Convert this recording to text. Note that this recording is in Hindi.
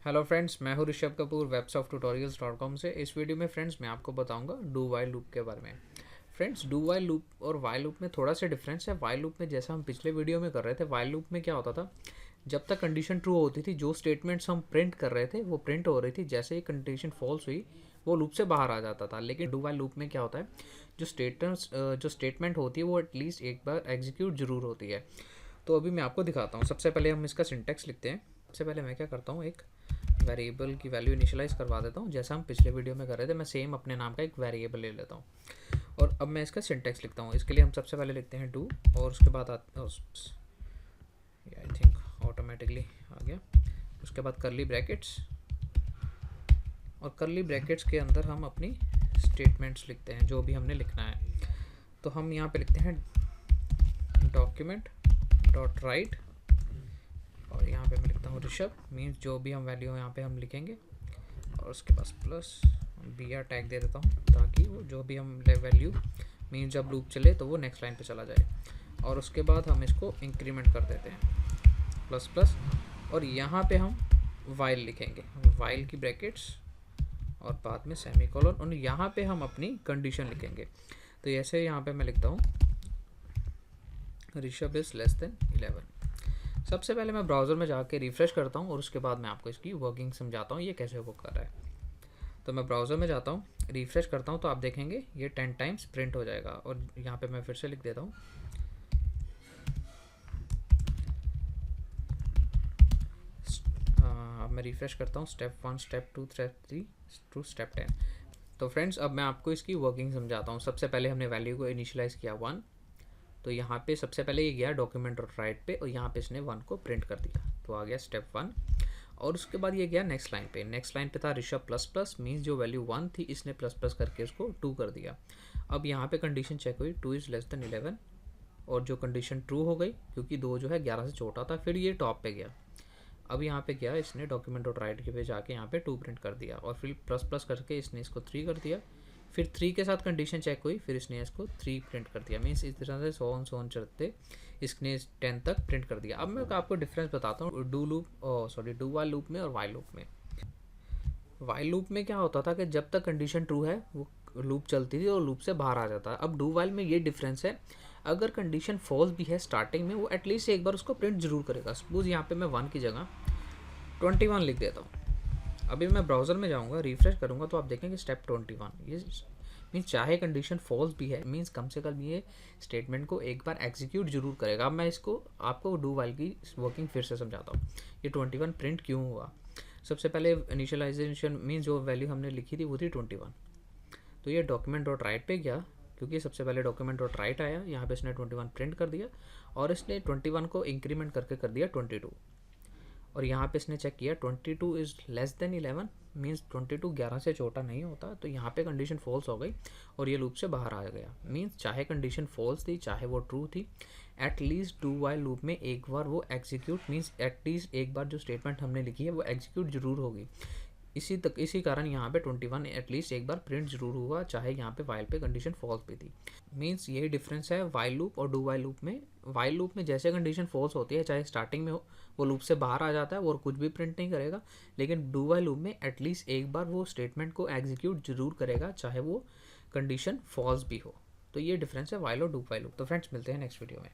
हेलो फ्रेंड्स, मैं हूं ऋषभ कपूर websofttutorials.com से। इस वीडियो में फ्रेंड्स मैं आपको बताऊंगा डू वाइल लूप के बारे में। फ्रेंड्स, डू वाइल लूप और वाइल लूप में थोड़ा सा डिफरेंस है। वाइल लूप में जैसा हम पिछले वीडियो में कर रहे थे, वाइल लूप में क्या होता था, जब तक कंडीशन ट्रू होती थी जो स्टेटमेंट्स हम प्रिंट कर रहे थे वो प्रिंट हो रही थी। जैसे ही कंडीशन फॉल्स हुई वो लूप से बाहर आ जाता था। लेकिन डू वाइल लूप में क्या होता है, जो स्टेटमेंट होती है वो एटलीस्ट एक बार एग्जीक्यूट जरूर होती है। तो अभी मैं आपको दिखाता हूँ। सबसे पहले हम इसका सिंटेक्स लिखते हैं। सबसे पहले मैं क्या करता हूँ, एक वेरिएबल की वैल्यू इनिशियलाइज करवा देता हूँ। जैसा हम पिछले वीडियो में कर रहे थे, मैं सेम अपने नाम का एक वेरिएबल ले लेता हूँ और अब मैं इसका सिंटेक्स लिखता हूँ। इसके लिए हम सबसे पहले लिखते हैं डू और उसके बाद आई थिंक ऑटोमेटिकली आ गया। उसके बाद करली ब्रैकेट्स और करली ब्रैकेट्स के अंदर हम अपनी स्टेटमेंट्स लिखते हैं जो भी हमने लिखना है। तो हम यहाँ पे लिखते हैं डॉक्यूमेंट डॉट राइट और यहाँ पे मैं लिखता हूँ ऋषभ, मीन्स जो भी हम वैल्यू यहाँ पे हम लिखेंगे और उसके पास प्लस बी आर टैग दे देता हूँ ताकि वो जो भी हम वैल्यू मीन्स जब लूप चले तो वो नेक्स्ट लाइन पे चला जाए। और उसके बाद हम इसको इंक्रीमेंट कर देते हैं प्लस प्लस और यहाँ पे हम वाइल लिखेंगे, वाइल की ब्रैकेट्स और बाद में सेमीकोलन और यहाँ पे हम अपनी कंडीशन लिखेंगे। तो ऐसे यहाँ पे मैं लिखता हूँ ऋषभ इज लेस देन 11। सबसे पहले मैं ब्राउज़र में जाके रिफ़्रेश करता हूँ और उसके बाद मैं आपको इसकी वर्किंग समझाता हूँ ये कैसे वर्क कर रहा है। तो मैं ब्राउज़र में जाता हूँ, रिफ़्रेश करता हूँ तो आप देखेंगे ये 10 टाइम्स प्रिंट हो जाएगा। और यहाँ पे मैं फिर से लिख देता हूँ अब मैं रिफ़्रेश करता हूँ step 1 step 2 step 3 to step 10। तो फ्रेंड्स अब मैं आपको इसकी वर्किंग समझाता हूँ। सबसे पहले हमने वैल्यू को इनिशियलाइज़ किया 1, तो यहाँ पे सबसे पहले ये गया डॉक्यूमेंट और राइट पे और यहाँ पे इसने 1 को प्रिंट कर दिया, तो आ गया स्टेप 1। और उसके बाद ये गया नेक्स्ट लाइन पे। नेक्स्ट लाइन पे था ऋषभ प्लस प्लस, मीन्स जो वैल्यू 1 थी इसने प्लस प्लस करके उसको 2 कर दिया। अब यहाँ पे कंडीशन चेक हुई 2 इज़ लेस देन 11 और जो कंडीशन ट्रू हो गई क्योंकि 2 जो है 11 से छोटा था। फिर ये टॉप पे गया, अब यहाँ पे गया इसने डॉक्यूमेंट और राइट के पे जाके यहाँ पे 2 प्रिंट कर दिया और फिर प्लस प्लस करके इसने इसको 3 कर दिया। फिर 3 के साथ कंडीशन चेक हुई, फिर इसने इसको 3 प्रिंट कर दिया। मीन्स इस तरह से सो ऑन चलते इसने 10 तक प्रिंट कर दिया। अब मैं आपको डिफरेंस बताता हूँ डू वाइल लूप में और वाइल लूप में। वाइल लूप में क्या होता था कि जब तक कंडीशन ट्रू है वो लूप चलती थी और लूप से बाहर आ जाता है। अब डू वाइल में ये डिफरेंस है, अगर कंडीशन फॉल्स भी है स्टार्टिंग में वो एटलीस्ट एक बार उसको प्रिंट जरूर करेगा। सपोज यहाँ पे मैं 1 की जगह 21 लिख देता हूँ। अभी मैं ब्राउज़र में जाऊँगा, रिफ्रेश करूँगा तो आप देखेंगे स्टेप 21। ये मीन्स चाहे कंडीशन फॉल्स भी है, मीन्स कम से कम ये स्टेटमेंट को एक बार एग्जीक्यूट जरूर करेगा। अब मैं इसको आपको डू वाइल की वर्किंग फिर से समझाता हूँ। ये 21 प्रिंट क्यों हुआ। सबसे पहले इनिशियलाइजेशन मीन्स जो वैल्यू हमने लिखी थी वो थी 21, तो ये डॉक्यूमेंट डॉट राइट पे गया क्योंकि सबसे पहले डॉक्यूमेंट डॉट राइट आया, यहाँ पे इसने 21 प्रिंट कर दिया और इसने 21 को इंक्रीमेंट करके कर दिया 22 और यहाँ पे इसने चेक किया 22 इज़ लेस देन 11, मीन्स 22 11 से छोटा नहीं होता। तो यहाँ पे कंडीशन फॉल्स हो गई और ये लूप से बाहर आ गया। मीन्स चाहे कंडीशन फॉल्स थी चाहे वो ट्रू थी, एटलीस्ट डू वाइल लूप में एक बार वो एग्जीक्यूट मीन्स एटलीस्ट एक बार जो स्टेटमेंट हमने लिखी है वो एग्जीक्यूट जरूर होगी। इसी कारण यहाँ पे 21 एटलीस्ट एक बार प्रिंट जरूर हुआ चाहे यहाँ पे वाइल पे कंडीशन फॉल्स भी थी। मीन्स यही डिफरेंस है वाइल लूप और डू वाइल लूप में। वाइल लूप में जैसे कंडीशन फॉल्स होती है चाहे स्टार्टिंग में हो वो लूप से बाहर आ जाता है और कुछ भी प्रिंट नहीं करेगा। लेकिन डू वाइल लूप में एटलीस्ट एक बार वो स्टेटमेंट को एग्जीक्यूट जरूर करेगा चाहे वो कंडीशन फॉल्स भी हो। तो ये डिफरेंस है वाइल और डू वाइल लूप। तो फ्रेंड्स मिलते हैं नेक्स्ट वीडियो में।